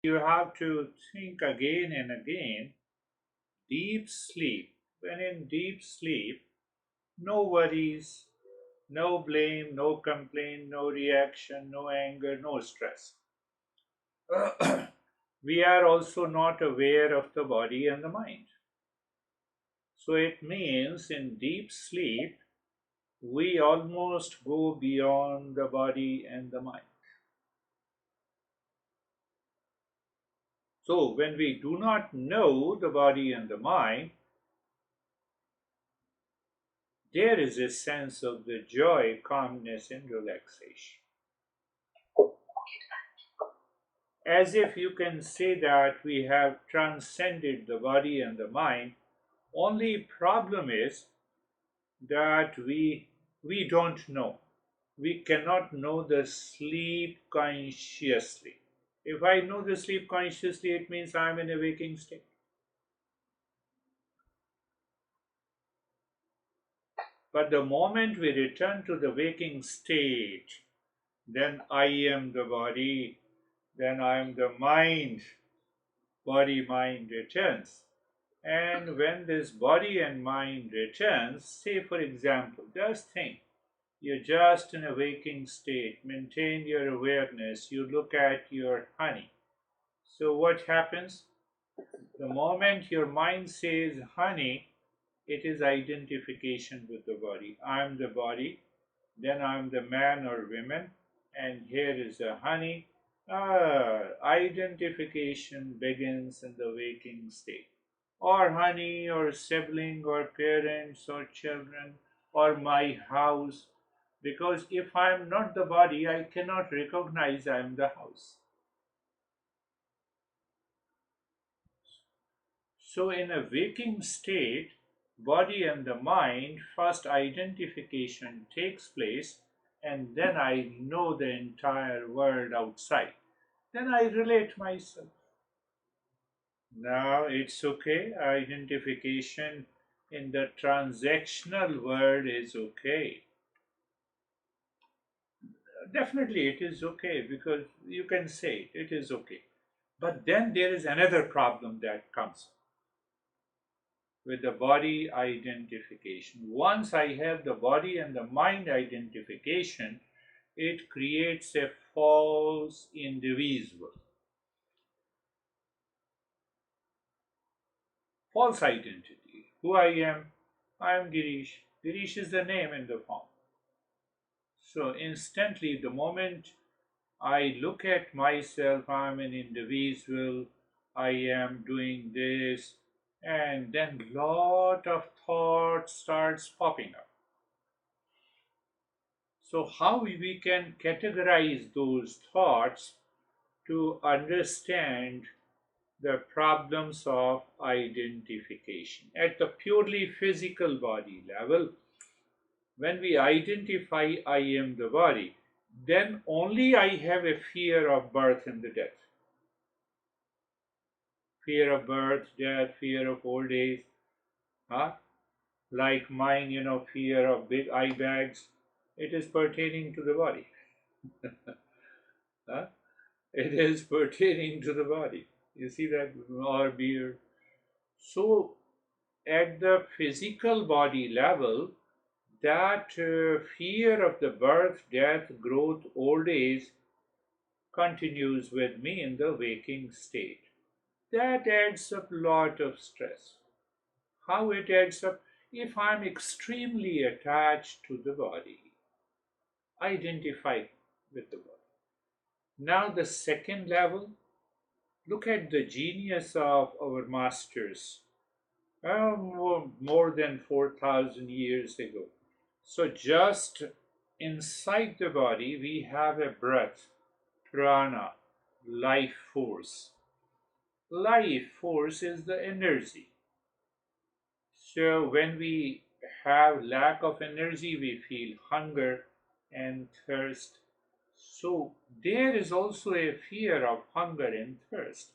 You have to think again and again. Deep sleep. When in deep sleep, no worries, no blame, no complaint, no reaction, no anger, no stress. We are also not aware of the body and the mind. So it means in deep sleep, we almost go beyond the body and the mind. So when we do not know the body and the mind, there is a sense of the joy, calmness, and relaxation. As if you can say that we have transcended the body and the mind. Only problem is that we don't know. We cannot know the sleep consciously. If I know the sleep consciously, it means I am in a waking state. But the moment we return to the waking state, then I am the body, then I am the mind. Body mind returns. And when this body and mind returns, say for example, just think, you're just in a waking state, maintain your awareness, you look at your honey. So what happens? The moment your mind says honey, it is identification with the body. I'm the body, then I'm the man or woman, and here is the honey. Identification begins in the waking state. Or honey, or sibling, or parents, or children, or my house. Because if I am not the body, I cannot recognize I am the house. So, in a waking state, body and the mind, first identification takes place, and then I know the entire world outside. Then I relate myself. Now it's okay. Identification in the transactional world is okay. Definitely, it is okay because you can say it is okay. But then there is another problem that comes with the body identification. Once I have the body and the mind identification, it creates a false individual, false identity. Who I am Girish. Girish is the name in the form. So instantly, the moment I look at myself, I'm an individual, I am doing this, and then lot of thoughts starts popping up. So how we can categorize those thoughts to understand the problems of identification at the purely physical body level? When we identify I am the body, then only I have a fear of birth and the death. Fear of birth, death, fear of old age. Huh? Like mine, fear of big eye bags. It is pertaining to the body. Huh? It is pertaining to the body. You see that? Or beard. So, at the physical body level, that fear of the birth, death, growth, old age continues with me in the waking state. That adds up a lot of stress. How it adds up? If I'm extremely attached to the body, identified with the body. Now, the second level, look at the genius of our masters more than 4,000 years ago. So, just inside the body, we have a breath, prana, life force. Life force is the energy. So, when we have lack of energy, we feel hunger and thirst. So, there is also a fear of hunger and thirst.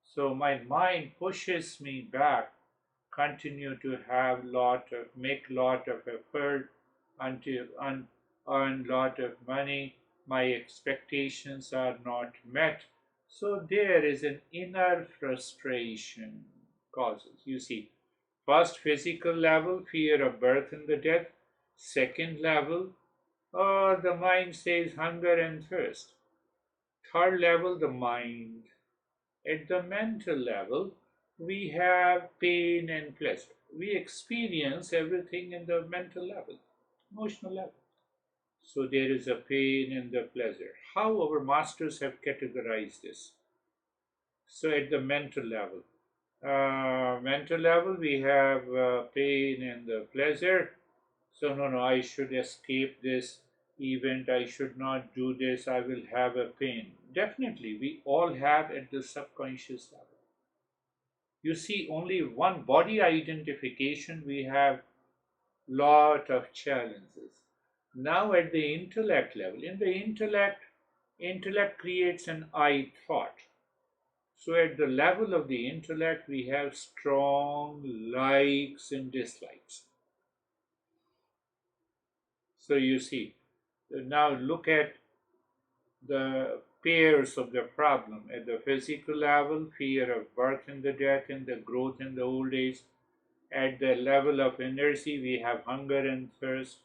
So, my mind pushes me back, continue to have make lot of effort until earn lot of money. My expectations are not met. So there is an inner frustration causes. You see, first physical level, fear of birth and the death. Second level, the mind says hunger and thirst. Third level, the mind. At the mental level, we have pain and pleasure. We experience everything in the mental level, emotional level. So there is a pain and the pleasure. How our masters have categorized this. So at the mental level, we have pain and the pleasure. So no, no, I should escape this event. I should not do this. I will have a pain. Definitely, we all have at the subconscious level. You see, only one body identification, we have lot of challenges. Now at the intellect level, in the intellect creates an I thought. So at the level of the intellect, we have strong likes and dislikes. So you see, now look at the pairs of the problem. At the physical level, fear of birth and the death and the growth in the old age. At the level of energy, we have hunger and thirst.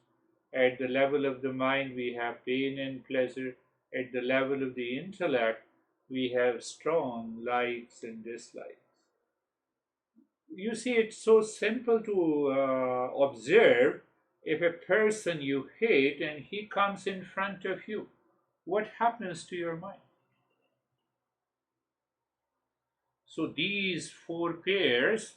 At the level of the mind, we have pain and pleasure. At the level of the intellect, we have strong likes and dislikes. You see, it's so simple to observe. If a person you hate and he comes in front of you, what happens to your mind? So these four pairs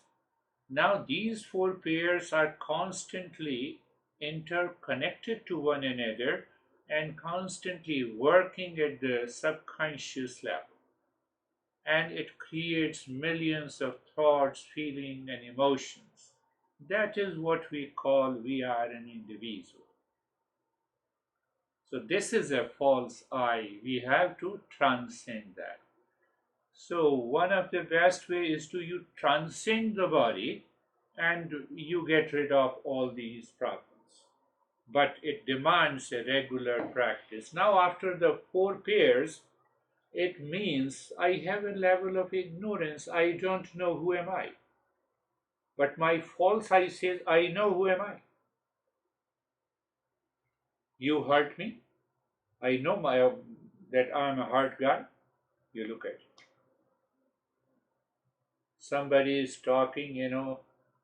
are constantly interconnected to one another and constantly working at the subconscious level. And it creates millions of thoughts, feelings, and emotions. That is what we call we are an individual. So this is a false I. We have to transcend that. So one of the best way is to you transcend the body and you get rid of all these problems. But it demands a regular practice. Now after the four pairs, it means I have a level of ignorance. I don't know who am I. But my false I says, I know who am I. You hurt me. I know that I'm a hurt guy. You look at it. Somebody is talking,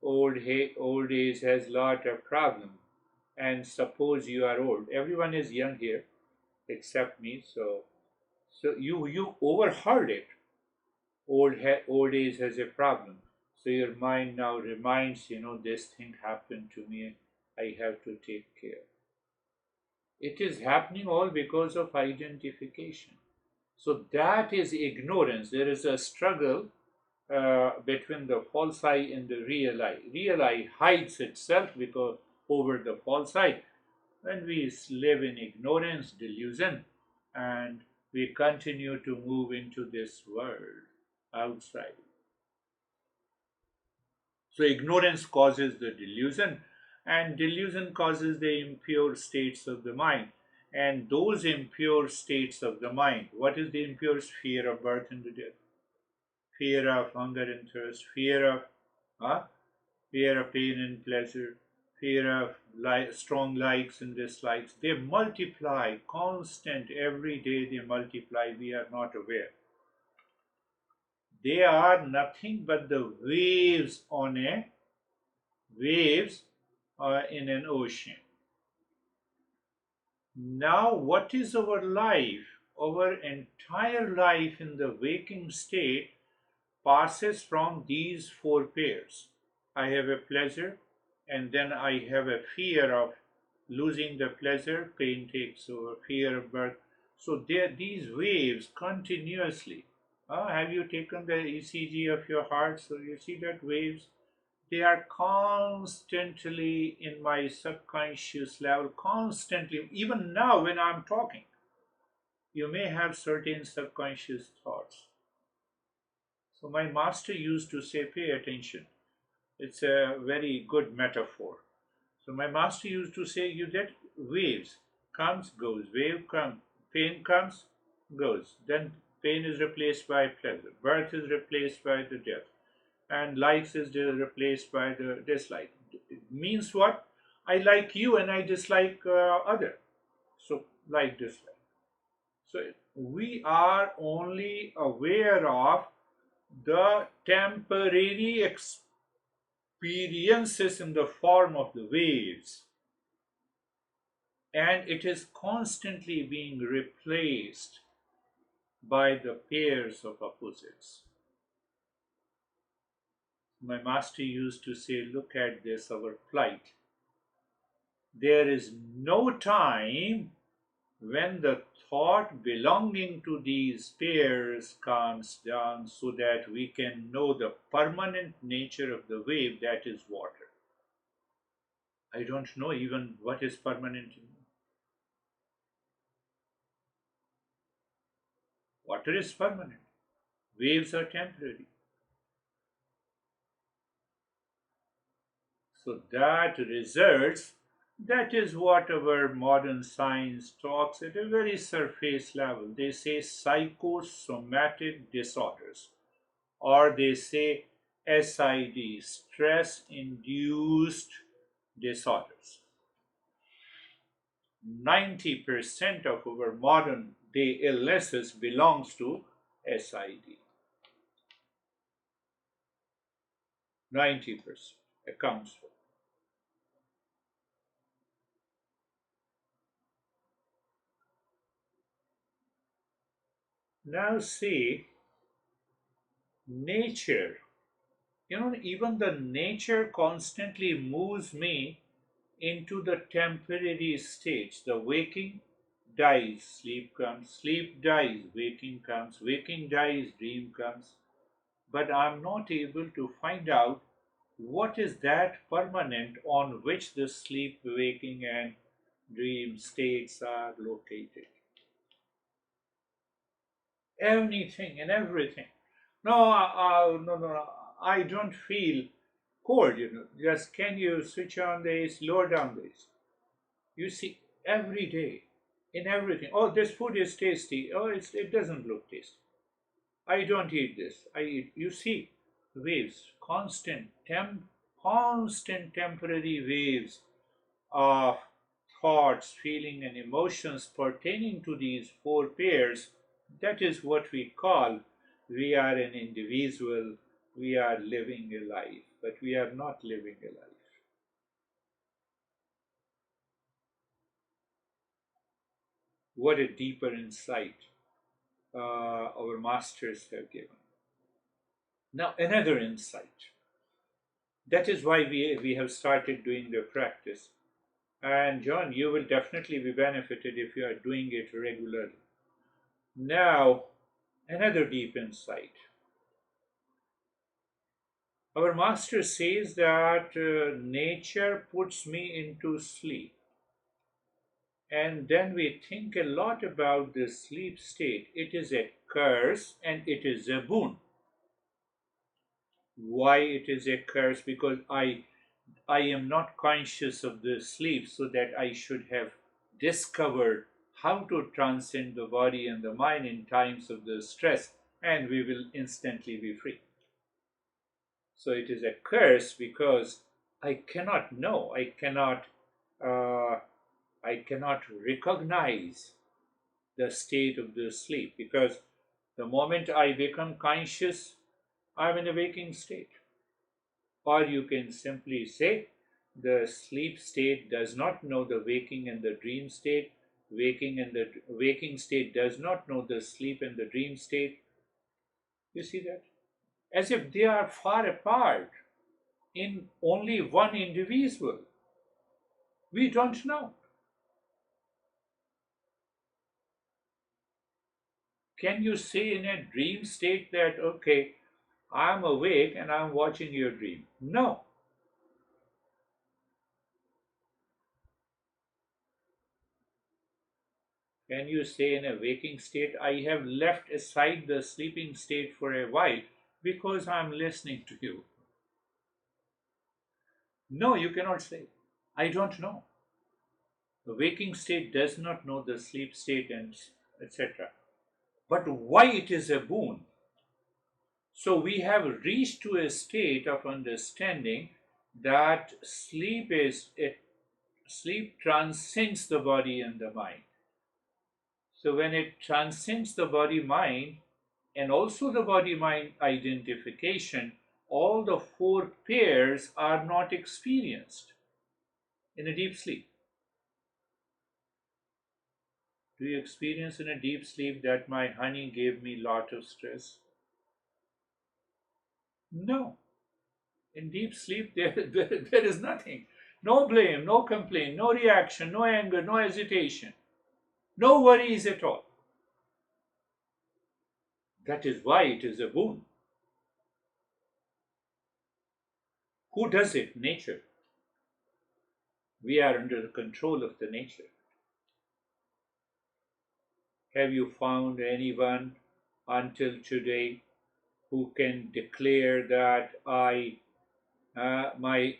old age has lot of problem. And suppose you are old. Everyone is young here except me. So you overheard it. Old age has a problem. So your mind now reminds, this thing happened to me. I have to take care. It is happening all because of identification. So that is ignorance. There is a struggle between the false I and the real I. Real I hides itself because over the false I. When we live in ignorance, delusion, and we continue to move into this world outside. So ignorance causes the delusion, and delusion causes the impure states of the mind. And those impure states of the mind, what is the impure? Fear of birth and death, fear of hunger and thirst, uh, fear of pain and pleasure, fear of strong likes and dislikes. They multiply, constant, every day they multiply. We are not aware. They are nothing but the waves in an ocean. Now, what is our life? Our entire life in the waking state passes from these four pairs. I have a pleasure, and then I have a fear of losing the pleasure, pain takes over, fear of birth. So there, these waves continuously. Have you taken the ECG of your heart? So you see that waves, they are constantly in my subconscious level, constantly. Even now, when I'm talking, you may have certain subconscious thoughts. So, my master used to say, pay attention. It's a very good metaphor. So, my master used to say, you get waves, comes, goes, wave comes, pain comes, goes, then Pain is replaced by pleasure. Birth is replaced by the death. And likes is replaced by the dislike. It means what? I like you and I dislike other. So like dislike. So we are only aware of the temporary experiences in the form of the waves, and it is constantly being replaced by the pairs of opposites. My master used to say, look at this, our flight. There is no time when the thought belonging to these pairs calms down so that we can know the permanent nature of the wave, that is water. I don't know even what is permanent. Water is permanent. Waves are temporary. So that results, that is what our modern science talks at a very surface level. They say psychosomatic disorders, or they say SID, stress induced disorders. 90% of our modern day illnesses belongs to SID. 90% accounts for. Now see, nature, even the nature constantly moves me into the temporary states. The waking dies, sleep dies, waking dies, dream comes. But I'm not able to find out what is that permanent on which the sleep, waking, and dream states are located. Anything and everything. No, no, I don't feel cold, Just can you switch on this, lower down this? You see, every day, in everything. Oh, this food is tasty. Oh, it doesn't look tasty. I don't eat this. I eat. You see, waves, constant temporary waves of thoughts, feeling, and emotions pertaining to these four pairs. That is what we call we are an individual, we are living a life, but we are not living a life. What a deeper insight our masters have given. Now, another insight. That is why we have started doing the practice. And John, you will definitely be benefited if you are doing it regularly. Now, another deep insight. Our master says that nature puts me into sleep. And then we think a lot about the sleep state. It is a curse and it is a boon. Why it is a curse? Because I am not conscious of the sleep, so that I should have discovered how to transcend the body and the mind in times of the stress, and we will instantly be free. So it is a curse because I cannot know, uh, I cannot recognize the state of the sleep, because the moment I become conscious, I'm in a waking state. Or you can simply say the sleep state does not know the waking and the dream state. Waking state does not know the sleep and the dream state. You see that? As if they are far apart in only one individual. We don't know. Can you say in a dream state that, okay, I'm awake and I'm watching your dream? No. Can you say in a waking state, I have left aside the sleeping state for a while because I'm listening to you? No, you cannot say. I don't know. The waking state does not know the sleep state and etc. But why it is a boon? So we have reached to a state of understanding that sleep transcends the body and the mind. So when it transcends the body mind and also the body mind identification, all the four pairs are not experienced in a deep sleep. Do you experience in a deep sleep that my honey gave me lot of stress? No. In deep sleep, there is nothing. No blame, no complaint, no reaction, no anger, no hesitation, no worries at all. That is why it is a boon. Who does it? Nature. We are under the control of the nature. Have you found anyone until today who can declare that my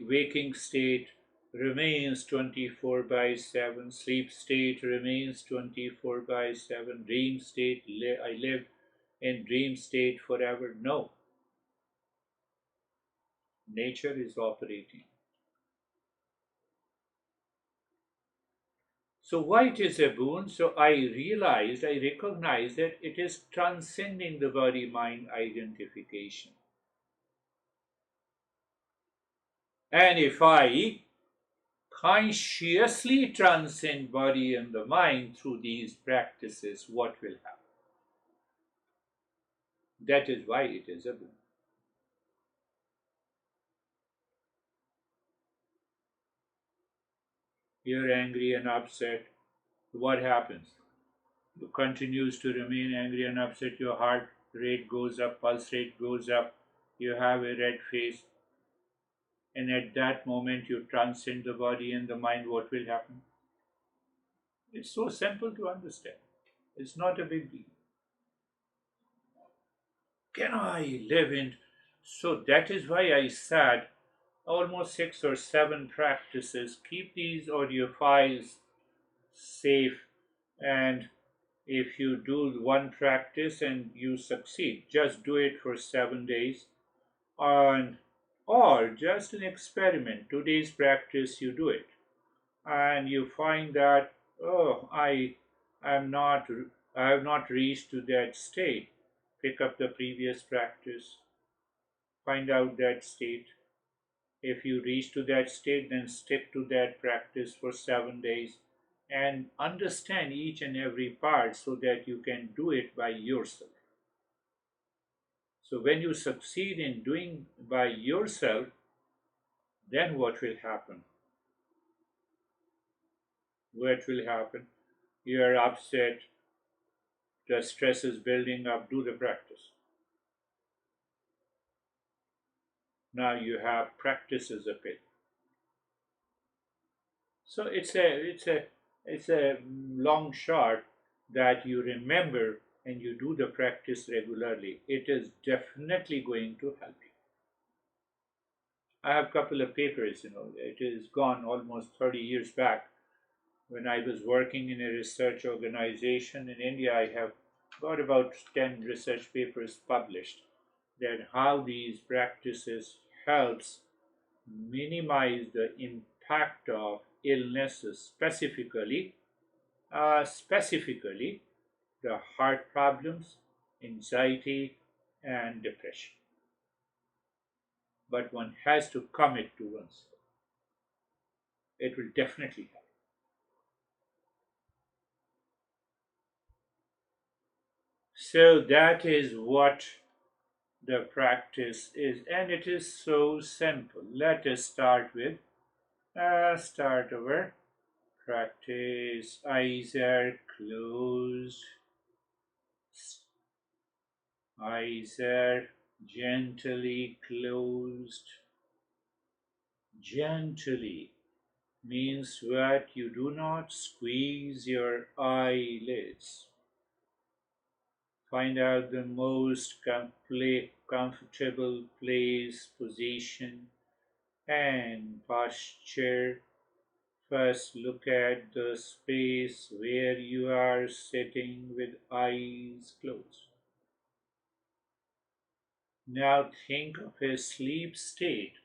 waking state remains 24 by 7, sleep state remains 24 by 7, dream state, I live in dream state forever? No, nature is operating. So why it is a boon? So I recognize that it is transcending the body mind identification. And if I consciously transcend body and the mind through these practices, what will happen? That is why it is a boon. You're angry and upset. What happens? You continues to remain angry and upset. Your heart rate goes up, pulse rate goes up. You have a red face, and at that moment you transcend the body and the mind. What will happen? It's so simple to understand. It's not a big deal. Can I live in? So that is why I said almost 6 or 7 practices. Keep these audio files safe, and if you do one practice and you succeed, just do it for 7 days, and or just an experiment. 2 days practice, you do it, and you find that, oh, am not I have not reached to that state. Pick up the previous practice, find out that state. If you reach to that state, then stick to that practice for 7 days and understand each and every part so that you can do it by yourself. So, when you succeed in doing by yourself, then what will happen? What will happen? You are upset, the stress is building up, do the practice. Now you have practice as a pit. So it's a long shot that you remember and you do the practice regularly. It is definitely going to help you. I have a couple of papers, it is gone almost 30 years back. When I was working in a research organization in India, I have got about 10 research papers published that how these practices helps minimize the impact of illnesses, specifically the heart problems, anxiety, and depression. But one has to commit to oneself. It will definitely help. So that is what the practice is, and it is so simple. Let us start our practice. Eyes are closed. Eyes are gently closed. Gently means what? You do not squeeze your eyelids. Find out the most comfortable place, position, and posture First, look at the space where you are sitting with eyes closed. Now think of a sleep state.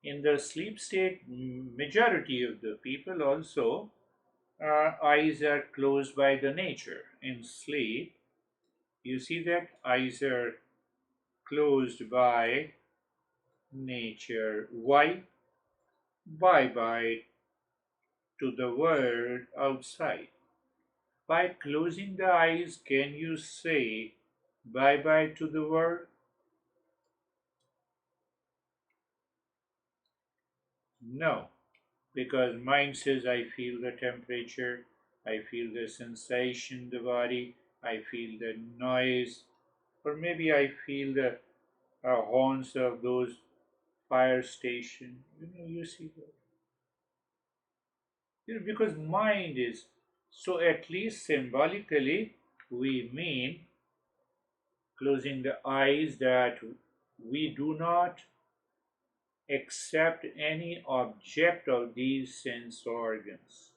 In the sleep state, majority of the people also eyes are closed by the nature. In sleep, you see that eyes are closed by nature. Why? Bye bye to the world outside. By closing the eyes, can you say bye bye to the world? No, because mind says I feel the temperature, I feel the sensation in the body, I feel the noise, or maybe I feel the horns of those fire station. You see that. Because mind is so. At least symbolically, we mean closing the eyes that we do not accept any object of these sense organs.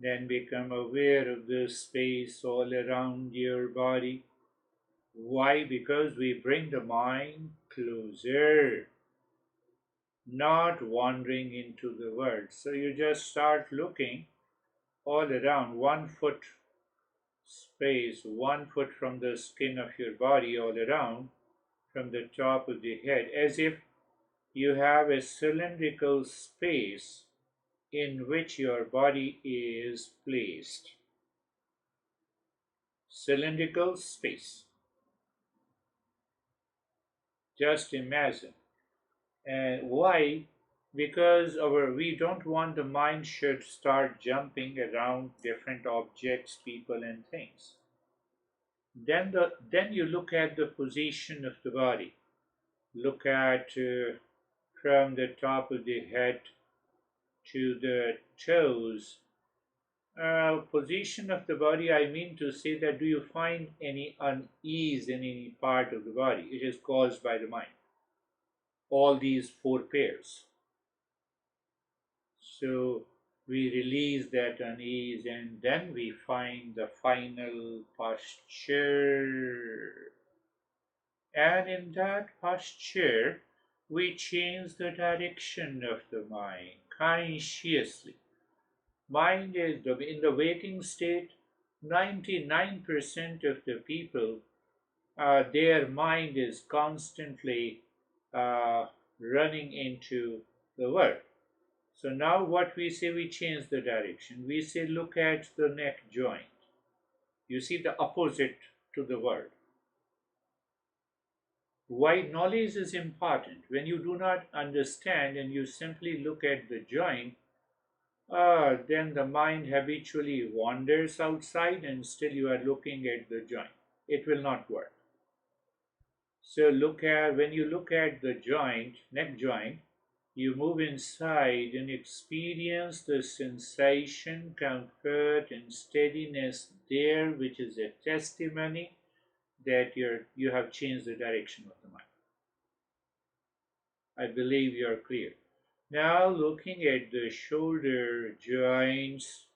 Then become aware of the space all around your body. Why? Because we bring the mind closer, not wandering into the world. So you just start looking all around, 1 foot space, 1 foot from the skin of your body all around, from the top of the head, as if you have a cylindrical space in which your body is placed. Cylindrical space. Just imagine. And why? Because we don't want the mind should start jumping around different objects, people, and things. Then you look at the position of the body. Look at from the top of the head to the toes. Position of the body, I mean to say that do you find any unease in any part of the body? It is caused by the mind. All these four pairs. So we release that unease and then we find the final posture. And in that posture, we change the direction of the mind consciously. Mind is in the waking state, 99% of the people, their mind is constantly running into the world. So now what we say, we change the direction. We say, look at the neck joint. You see the opposite to the world. Why knowledge is important? When you do not understand and you simply look at the joint, then the mind habitually wanders outside and still you are looking at the joint. It will not work. So when you look at the joint, neck joint, you move inside and experience the sensation, comfort, and steadiness there, which is a testimony that you have changed the direction of the mind. I believe you are clear. Now, looking at the shoulder joints,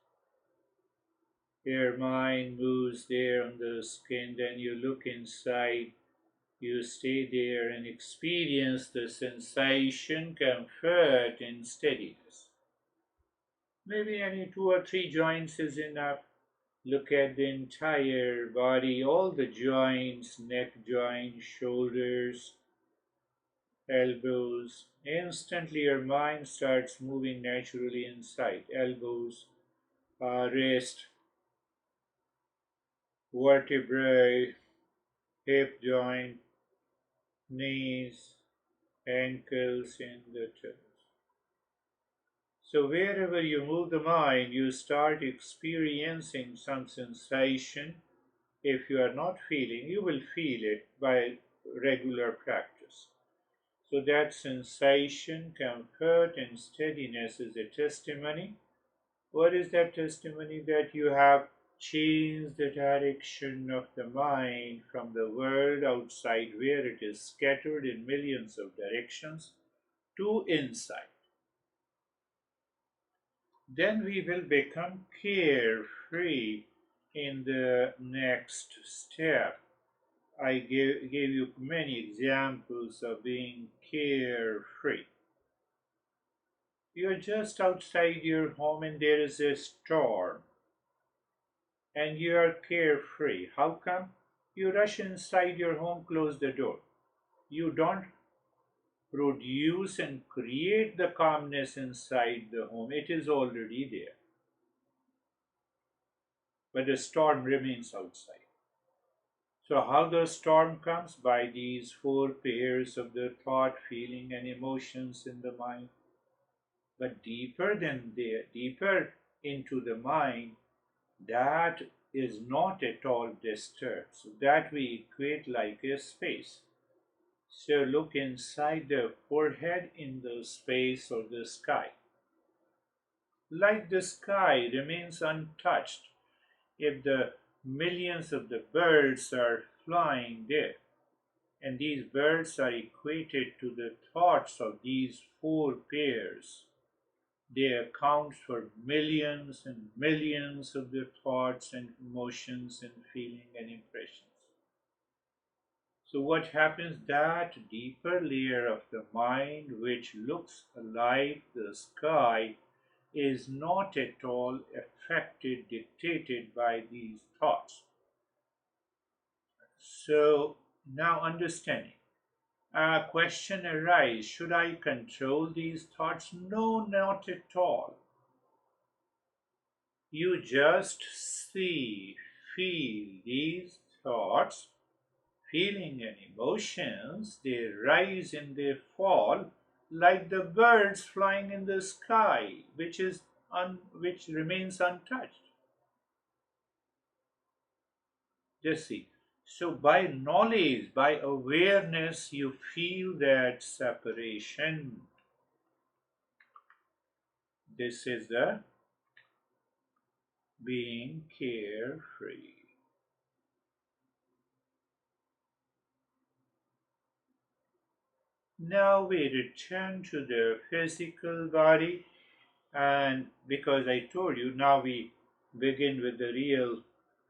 your mind moves there on the skin, then you look inside, you stay there and experience the sensation, comfort, and steadiness. Maybe any 2 or 3 joints is enough. Look at the entire body, all the joints, neck joint, shoulders, elbows. Instantly your mind starts moving naturally inside. Elbows, wrist, vertebrae, hip joint, knees, ankles, and the toes. So wherever you move the mind, you start experiencing some sensation. If you are not feeling, you will feel it by regular practice. So that sensation, comfort, and steadiness is a testimony. What is that testimony? That you have changed the direction of the mind from the world outside, where it is scattered in millions of directions, to inside. then we will become carefree in the next step. I gave you many examples of being carefree. You're just outside your home and there is a storm and you are carefree. How come? You rush inside your home, close the door. You don't produce and create the calmness inside the home, it is already there. But the storm remains outside. So, how the storm comes? By these four pairs of the thought, feeling, and emotions in the mind. But deeper than there, deeper into the mind, that is not at all disturbed. So that we equate like a space. So look inside the forehead in the space of the sky. Like the sky remains untouched if the millions of the birds are flying there. And these birds are equated to the thoughts of these four pairs. They account for millions and millions of the thoughts and emotions and feeling and impressions. So what happens? That deeper layer of the mind which looks like the sky is not at all affected, dictated by these thoughts. So now understanding. A question arises, should I control these thoughts? No, not at all. You just see, feel these thoughts, feeling and emotions, they rise and they fall like the birds flying in the sky, which remains untouched. Just see. So by knowledge, by awareness, you feel that separation. This is the being carefree. Now we return to the physical body, and because I told you, now we begin with the real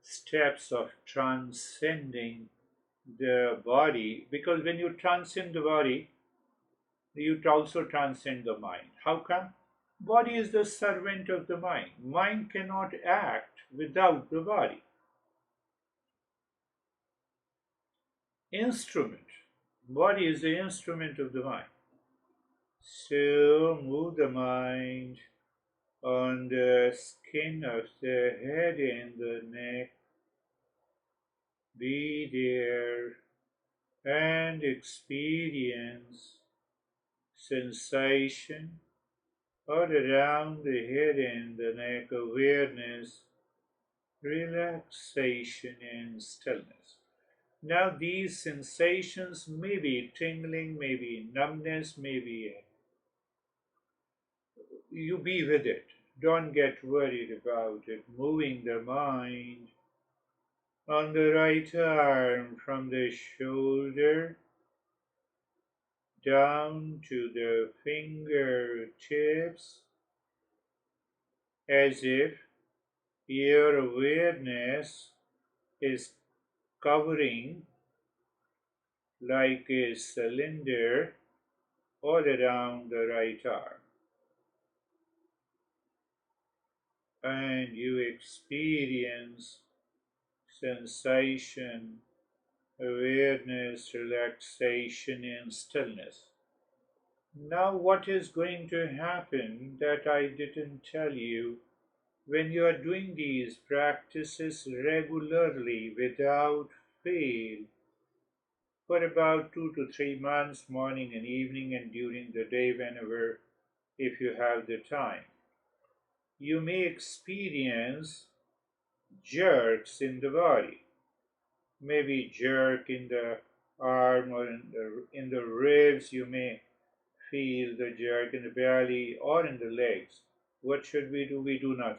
steps of transcending the body. Because when you transcend the body, you also transcend the mind. How come? Body is the servant of the mind. Mind cannot act without the body. Instrument. Body is the instrument of the mind. So move the mind on the skin of the head and the neck. Be there and experience sensation all around the head and the neck, awareness, relaxation, and stillness. Now, these sensations may be tingling, maybe numbness, maybe you be with it. Don't get worried about it. Moving the mind on the right arm from the shoulder down to the fingertips, as if your awareness is covering like a cylinder all around the right arm. And you experience sensation, awareness, relaxation, and stillness. Now, what is going to happen that I didn't tell you? When you are doing these practices regularly without fail for about 2 to 3 months, morning and evening, and during the day, whenever, if you have the time, you may experience jerks in the body. Maybe jerk in the arm or in the ribs. You may feel the jerk in the belly or in the legs. What should we do? We do nothing.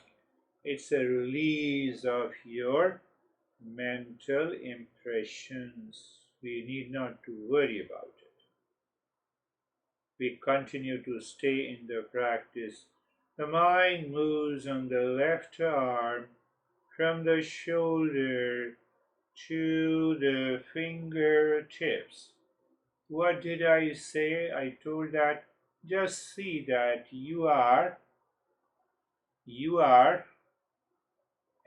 It's a release of your mental impressions. We need not to worry about it. We continue to stay in the practice The mind moves on the left arm from the shoulder to the fingertips. What did I say? I told that just see that you are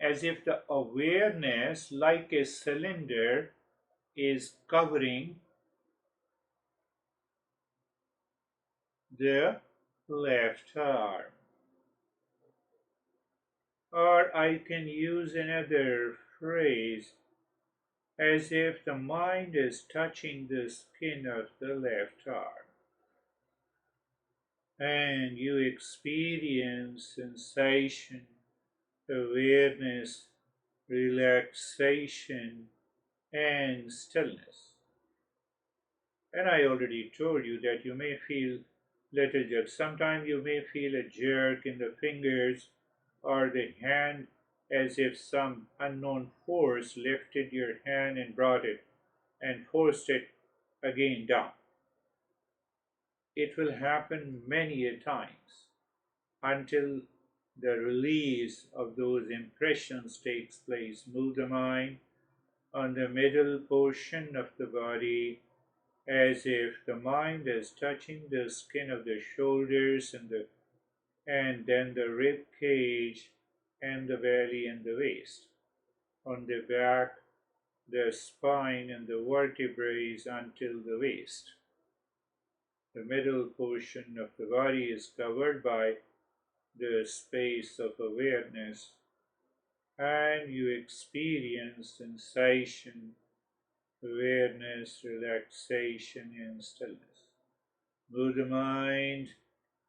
as if the awareness, like a cylinder, is covering the left arm. Or I can use another phrase, as if the mind is touching the skin of the left arm. And you experience sensation, awareness, relaxation, and stillness. And I already told you that you may feel little jerk. Sometimes you may feel a jerk in the fingers or the hand, as if some unknown force lifted your hand and brought it and forced it again down. It will happen many a times until the release of those impressions takes place. Move the mind on the middle portion of the body as if the mind is touching the skin of the shoulders and then the rib cage and the belly and the waist. On the back, the spine and the vertebrae until the waist. The middle portion of the body is covered by the space of awareness, and you experience sensation, awareness, relaxation, and stillness. Move the mind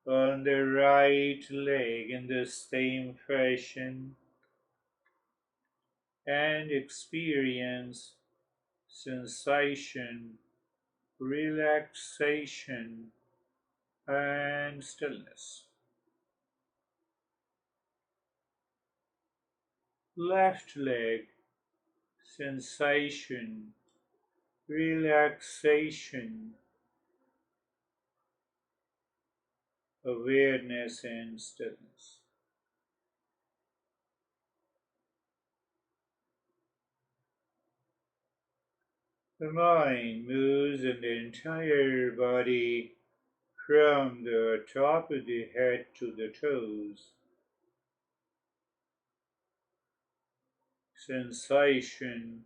on the right leg in the same fashion and experience sensation, relaxation, and stillness. Left leg, sensation, relaxation, awareness, and stillness. The mind moves in the entire body from the top of the head to the toes. Sensation,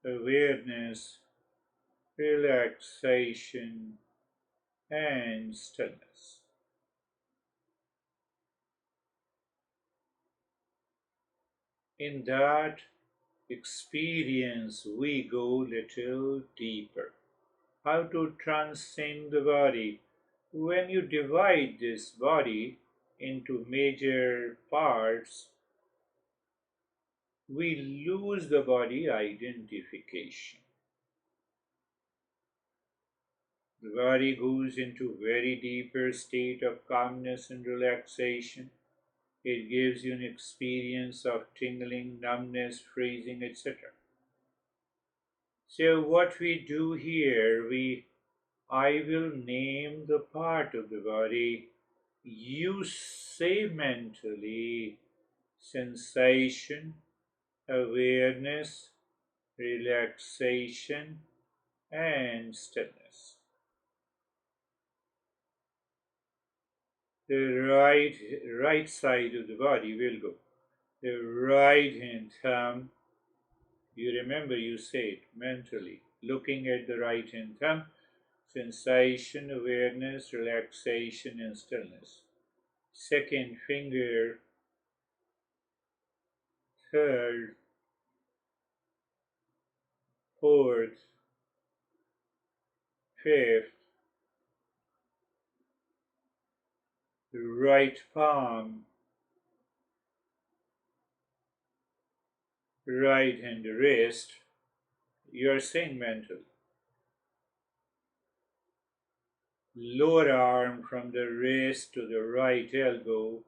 awareness, relaxation, and stillness. In that experience, we go little deeper. How to transcend the body? When you divide this body into major parts, we lose the body identification. The body goes into very deeper state of calmness and relaxation. It gives you an experience of tingling, numbness, freezing, etc. So what we do here, I will name the part of the body. You say mentally sensation, awareness, relaxation, and stillness. The right side of the body will go. The right hand thumb, you remember you say it mentally, looking at the right hand thumb, sensation, awareness, relaxation, and stillness. Second finger, third, fourth, fifth, right palm, right hand wrist. You are saying mental. Lower arm from the wrist to the right elbow,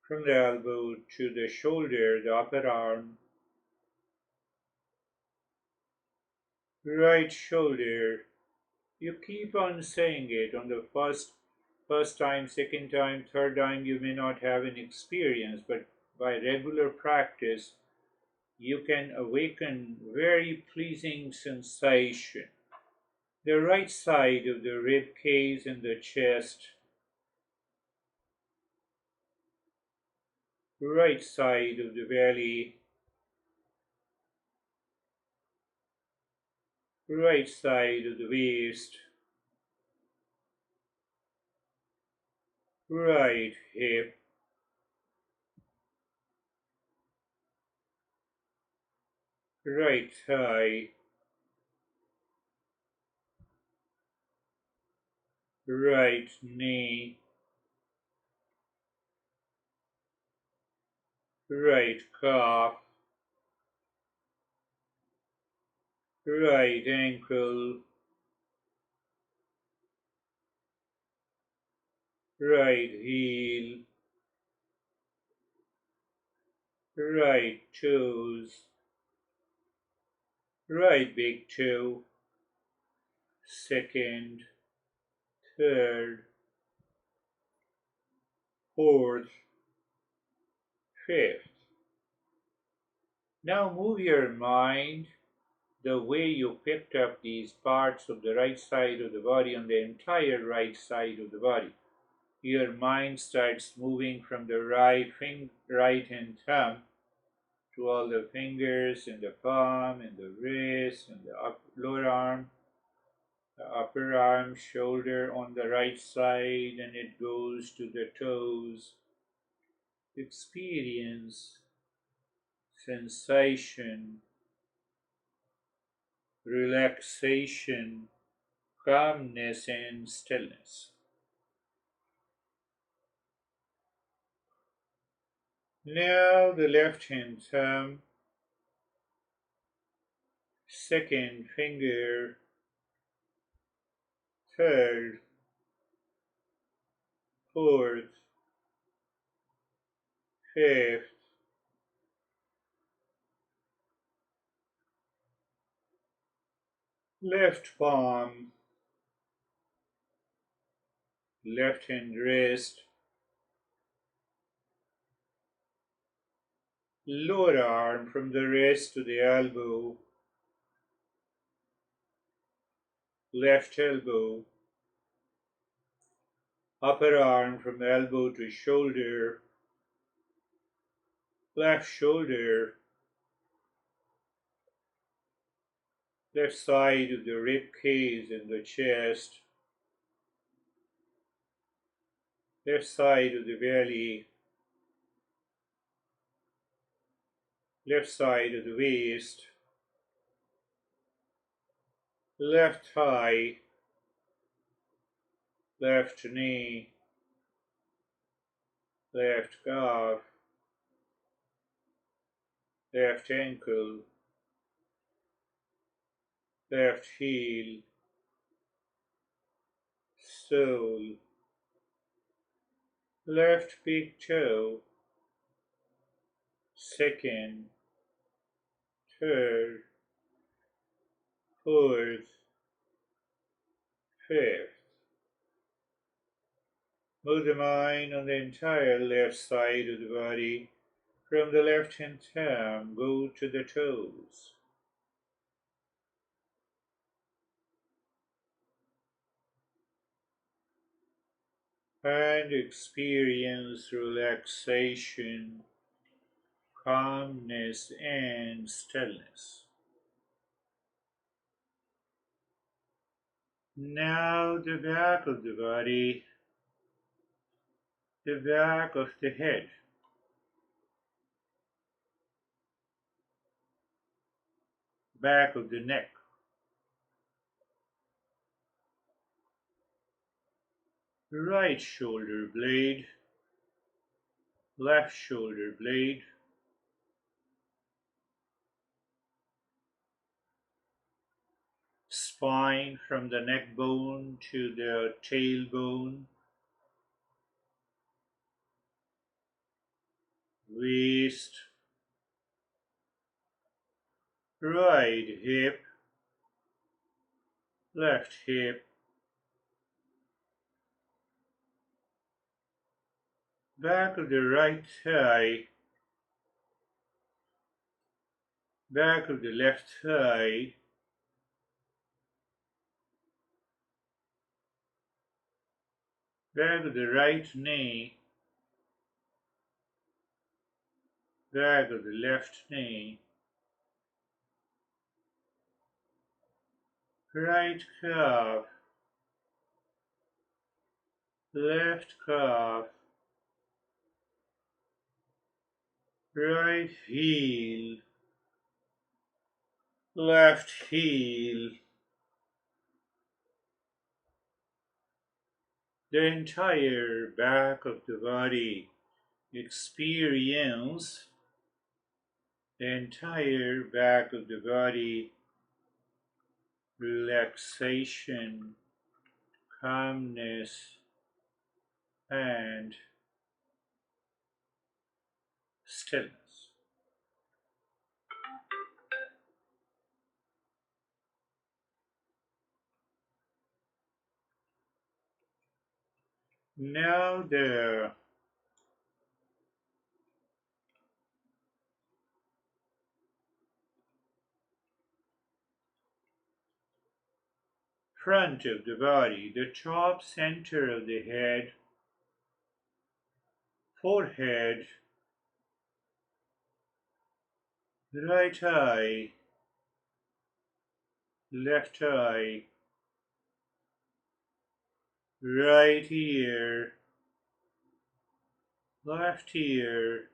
from the elbow to the shoulder, the upper arm, right shoulder. You keep on saying it on the first time, second time, third time you may not have an experience, but by regular practice you can awaken very pleasing sensation. The right side of the rib cage and the chest, right side of the belly, right side of the waist, right hip, right thigh, right knee, right calf, right ankle, right heel, right toes, right big toe, second, third, fourth, fifth. Now move your mind the way you picked up these parts of the right side of the body on the entire right side of the body. Your mind starts moving from the right hand thumb to all the fingers in the palm, in the wrist, in the lower arm, the upper arm, shoulder on the right side, and it goes to the toes. Experience sensation, relaxation, calmness, and stillness. Now the left hand thumb, second finger, third, fourth, fifth, left palm, left hand wrist, lower arm from the wrist to the elbow, left elbow, upper arm from elbow to shoulder, left shoulder, left side of the rib cage and the chest, left side of the belly, left side of the waist, left thigh, left knee, left calf, left ankle, left heel, sole, left big toe, second, third, fourth, fifth. Move the mind on the entire left side of the body. From the left hand thumb, go to the toes. And experience relaxation, calmness, and stillness. Now the back of the body, the back of the head, back of the neck, right shoulder blade, left shoulder blade, spine from the neck bone to the tailbone, waist, right hip, left hip, back of the right thigh, back of the left thigh, back of the right knee, back of the left knee, right calf, left calf, right heel, left heel, the entire back of the body. Experience the entire back of the body, relaxation, calmness, and stillness. Now the front of the body, the top center of the head, forehead, right eye, left eye, right ear, left ear,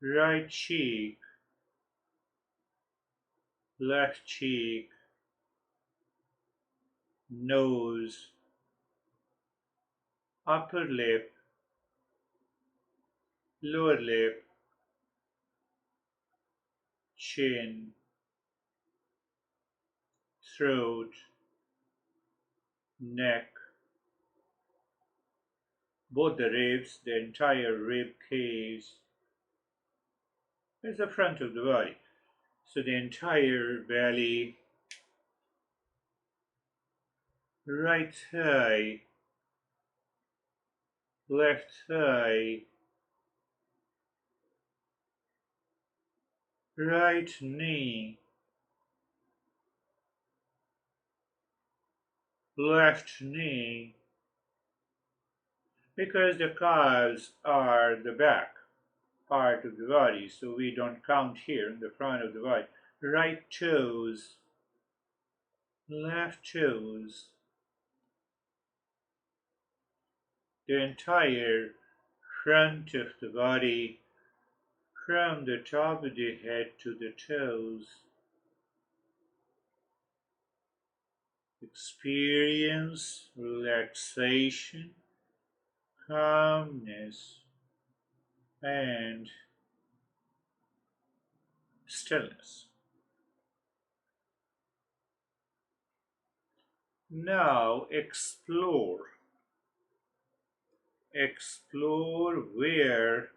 right cheek, left cheek, nose, upper lip, lower lip, chin, throat, neck, both the ribs, the entire rib cage. Is the front of the body. So the entire belly, right thigh, left thigh, right knee, left knee, because the calves are the back part of the body, so we don't count here in the front of the body. Right toes, left toes, the entire front of the body, from the top of the head to the toes. Experience relaxation, calmness, and stillness. Now explore where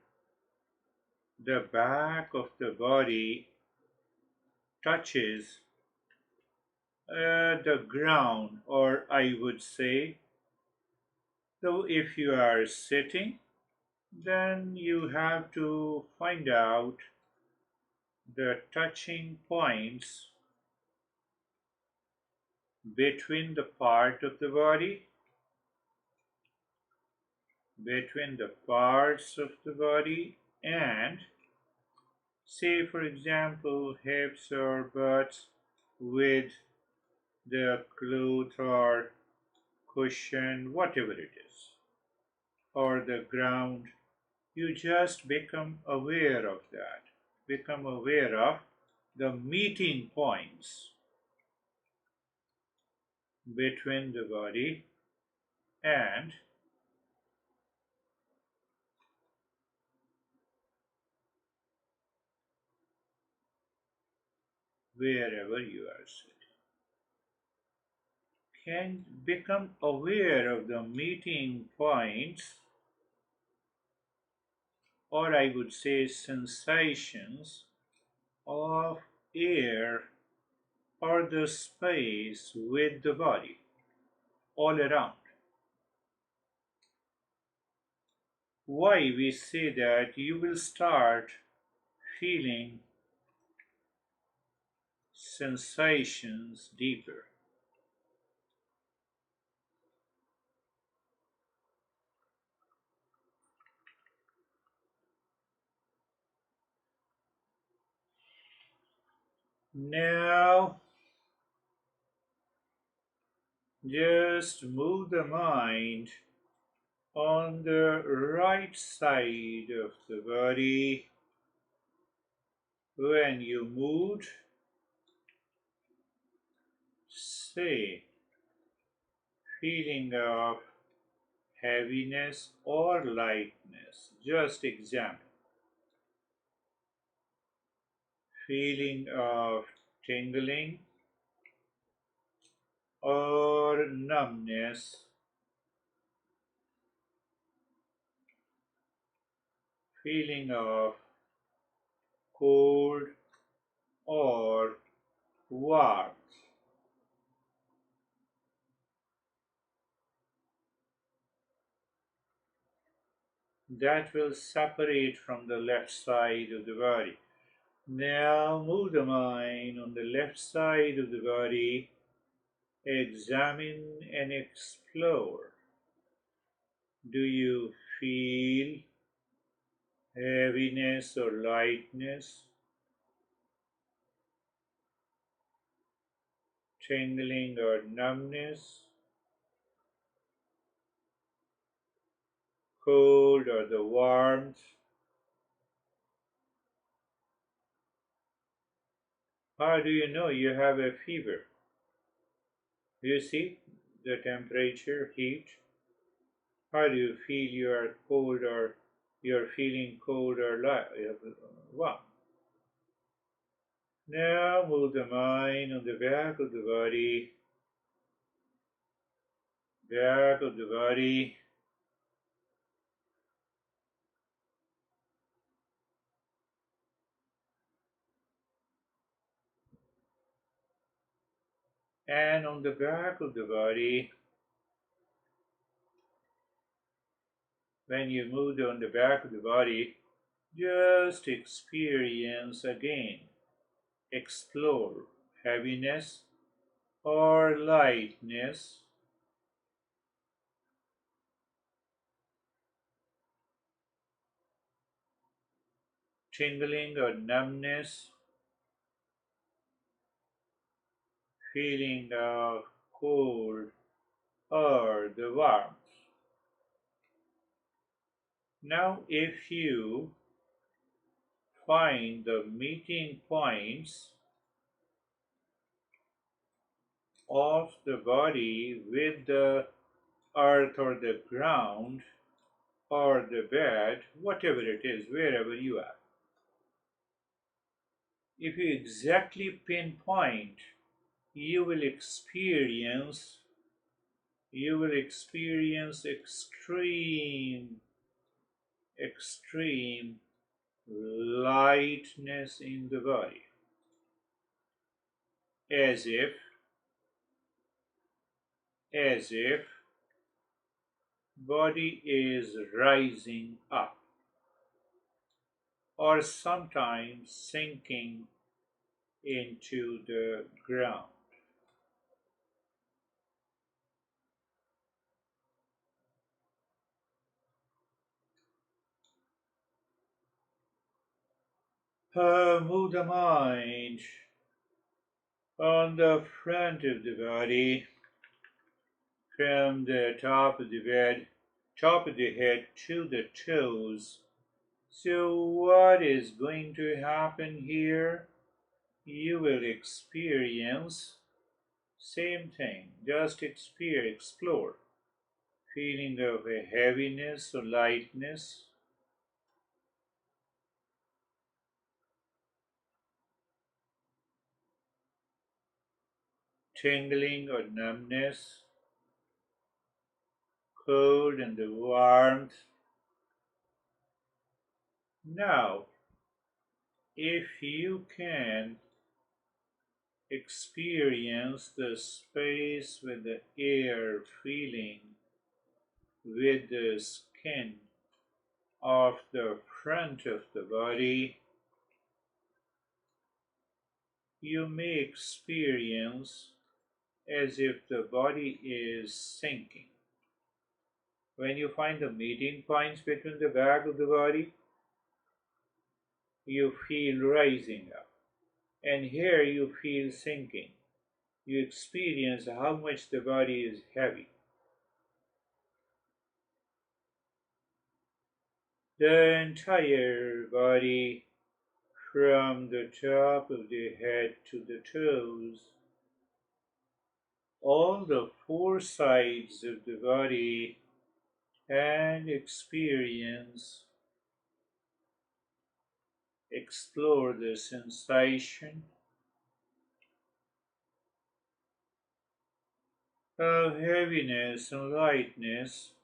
the back of the body touches the ground, or I would say, though if you are sitting, then you have to find out the touching points between the part of the body, between the parts of the body, and say for example hips or butts with the cloth or cushion, whatever it is, or the ground. You just become aware of that, become aware of the meeting points between the body and wherever you are sitting. Can become aware of the meeting points, or I would say sensations of air or the space with the body all around. Why we say that? You will start feeling sensations deeper. Now, just move the mind on the right side of the body. When you move, say feeling of heaviness or lightness. Just examine. Feeling of tingling or numbness. Feeling of cold or warmth. That will separate from the left side of the body. Now move the mind on the left side of the body. Examine and explore. Do you feel heaviness or lightness? Tingling or numbness? Cold or the warmth? How do you know you have a fever? You see the temperature, heat? How do you feel you are cold or you're feeling cold or warm? Now move the mind on the back of the body, and on the back of the body, when you move on the back of the body, just experience again, explore heaviness or lightness, tingling or numbness, feeling of cold or the warmth. Now, if you find the meeting points of the body with the earth or the ground or the bed, whatever it is, wherever you are, if you exactly pinpoint, you will experience extreme lightness in the body, as if body is rising up or sometimes sinking into the ground. Move the mind on the front of the body, from the top of the head to the toes. So, what is going to happen here? You will experience same thing. Just explore. Feeling of a heaviness or lightness, tingling or numbness, cold and the warmth. Now, if you can experience the space with the air feeling with the skin of the front of the body. You may experience as if the body is sinking. When you find the meeting points between the back of the body, you feel rising up, and here you feel sinking. You experience how much the body is heavy. The entire body, from the top of the head to the toes, all the four sides of the body, and explore the sensation of heaviness and lightness,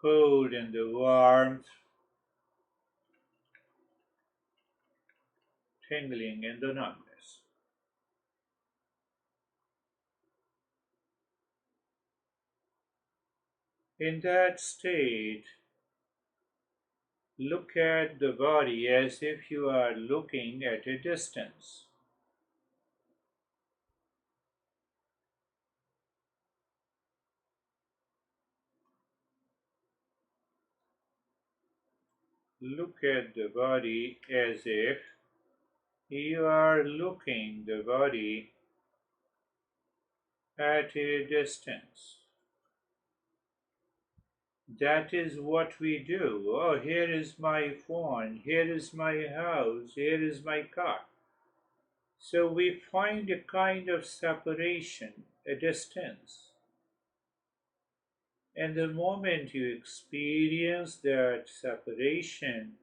cold and the warmth, tingling and the numbness. In that state, look at the body as if you are looking at a distance. Look at the body as if you are looking the body at a distance. That is what we do. Oh, here is my phone, here is my house, here is my car. So we find a kind of separation, a distance. And the moment you experience that separation,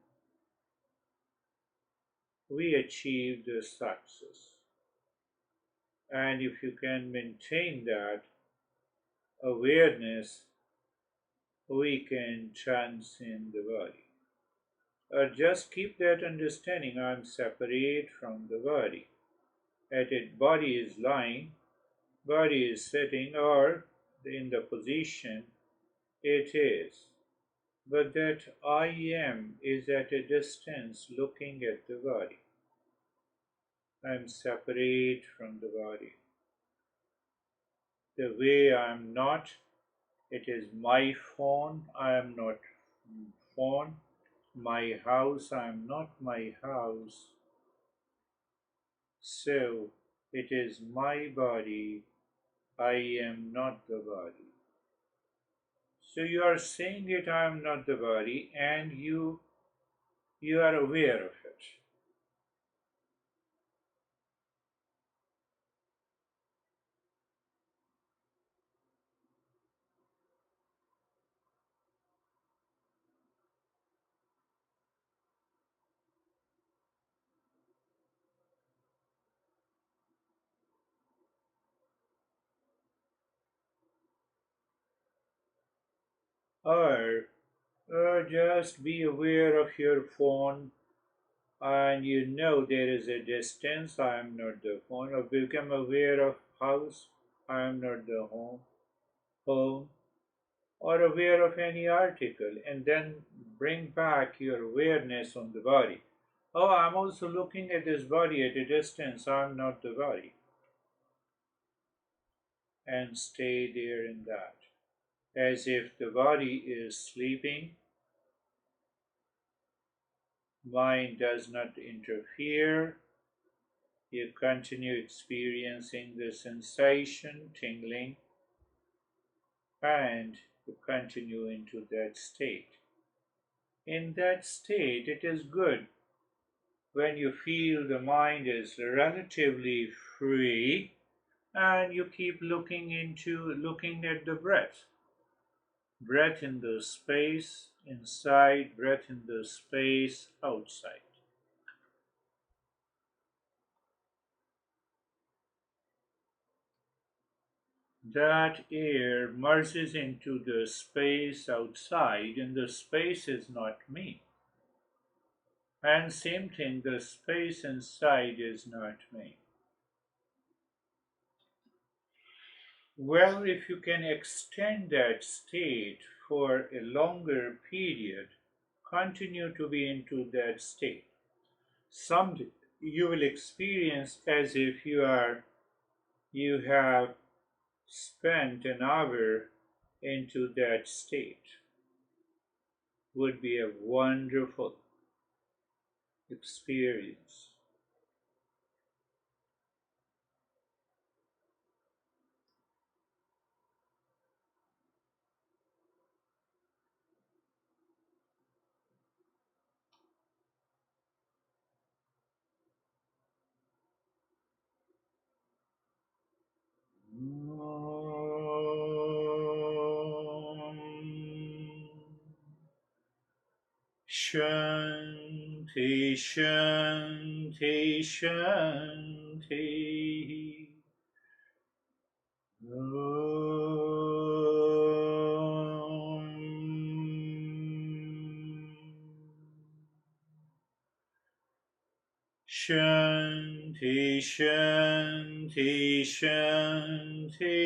we achieve the success. And if you can maintain that awareness, we can transcend the body. Or just keep that understanding, I'm separate from the body. At it, body is lying, body is sitting, or in the position it is. But that I am is at a distance looking at the body. I'm separate from the body. The way I'm not, it is my phone, I am not phone. My house, I am not my house. So it is my body, I am not the body. So you are saying it, I am not the body, and you are aware of it. Or just be aware of your phone, and you know there is a distance, I am not the phone. Or become aware of house, I am not the home. Or aware of any article, and then bring back your awareness on the body. Oh, I'm also looking at this body at a distance, I'm not the body. And stay there in that. As if the body is sleeping, mind does not interfere. You continue experiencing the sensation, tingling, and you continue into that state. In that state, it is good when you feel the mind is relatively free and you keep looking at the breath in the space inside, breath in the space outside. that air merges into the space outside, and the space is not me. And same thing, the space inside is not me. Well, if you can extend that state for a longer period, continue to be into that state. Someday you will experience as if you have spent an hour into that state. Would be a wonderful experience. Shanti, Shanti, Shanti. Shanti, Shanti, Shanti.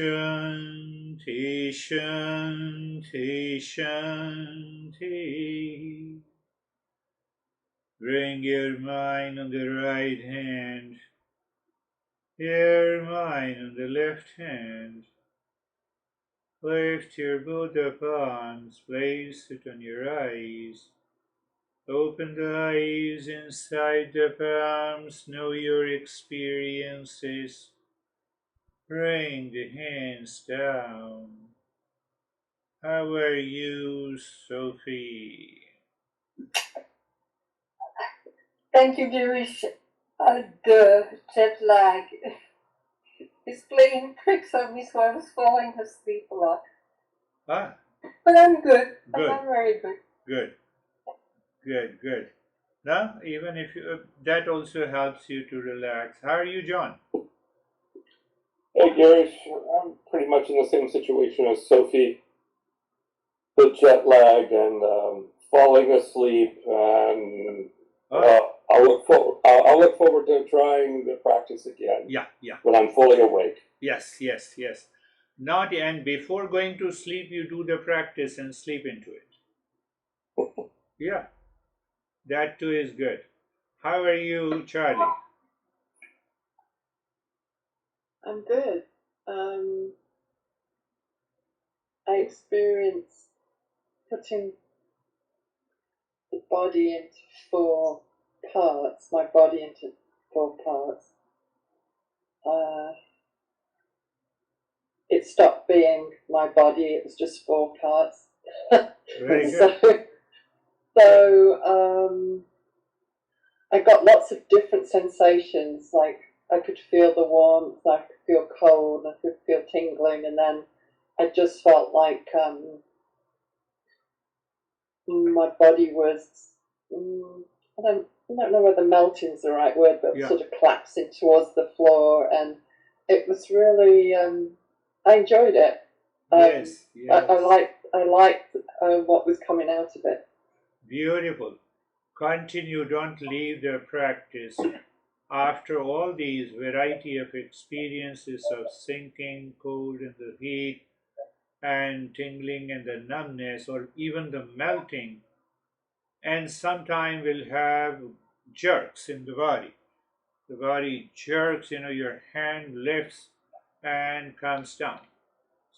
Shanti, Shanti, Shanti. Bring your mind on the right hand, your mind on the left hand. Lift your Buddha palms, place it on your eyes. Open the eyes inside the palms, know your experiences. Bring the hands down. How are you, Sophie? Thank you, Girish. The jet lag is playing tricks on me, so I was falling asleep a lot. Ah, But I'm good. Good. I'm very good. good, good. Now, even if that also helps you to relax. How are you, John? Hey Girish, I'm pretty much in the same situation as Sophie. The jet lag and falling asleep, and I'll look forward to trying the practice again. Yeah. When I'm fully awake. Yes. Not and before going to sleep, you do the practice and sleep into it. Yeah, that too is good. How are you, Charlie? I'm good. I experienced putting the body into four parts, my body into four parts. It stopped being my body, it was just four parts. Very good. So I got lots of different sensations, like I could feel the warmth, I could feel cold, I could feel tingling, and then I just felt like my body was, I don't know whether melting is the right word, but sort of collapsing towards the floor, and it was really, I enjoyed it. Yes. I liked what was coming out of it. Beautiful. Continue, don't leave the practice. After all these variety of experiences of sinking, cold and the heat, and tingling and the numbness, or even the melting, and sometime we'll have jerks in the body. The body jerks, your hand lifts and comes down.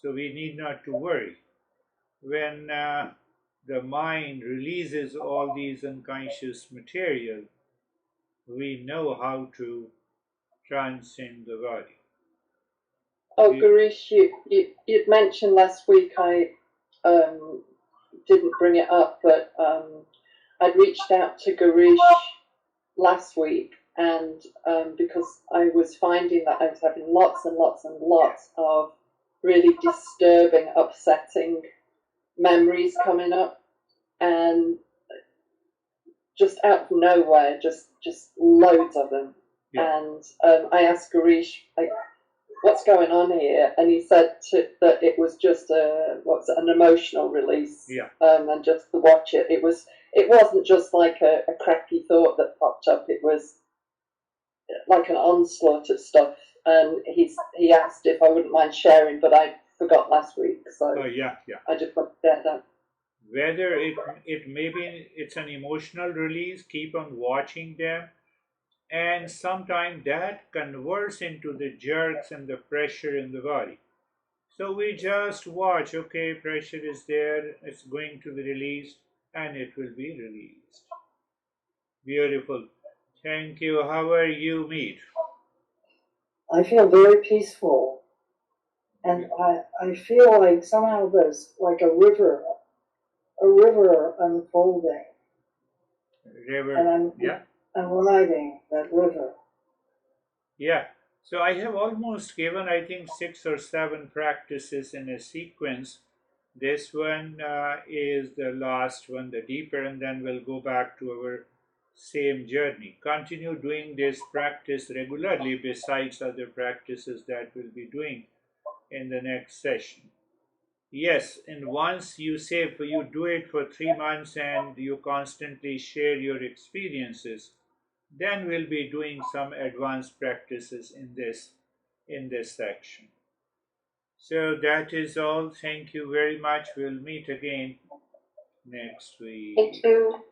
So we need not to worry. When the mind releases all these unconscious material, we know how to transcend the body. Oh, Girish, you'd mentioned last week, I didn't bring it up, but I'd reached out to Girish last week And because I was finding that I was having lots and lots and lots of really disturbing, upsetting memories coming up, and just out of nowhere, just loads of them. Yeah. And I asked Girish, like, what's going on here? And he said that it was just an emotional release. Yeah. And just to watch it, it wasn't just like a crappy thought that popped up. It was like an onslaught of stuff. And he asked if I wouldn't mind sharing, but I forgot last week, so Yeah. I just put that down. Whether it maybe it's an emotional release, keep on watching them, and sometimes that converts into the jerks and the pressure in the body. So we just watch, okay, pressure is there, it's going to be released, and it will be released. Beautiful. Thank you. How are you, Meet? I feel very peaceful. And I feel like somehow there's like a river unfolding. River. And I'm riding that river. Yeah. So I have almost given, I think, 6 or 7 practices in a sequence. This one is the last one, the deeper, and then we'll go back to our same journey. Continue doing this practice regularly besides other practices that we'll be doing in the next session. Yes, and once you say you do it for 3 months and you constantly share your experiences, then we'll be doing some advanced practices in this section. So that is all. Thank you very much. We'll meet again next week. Thank you.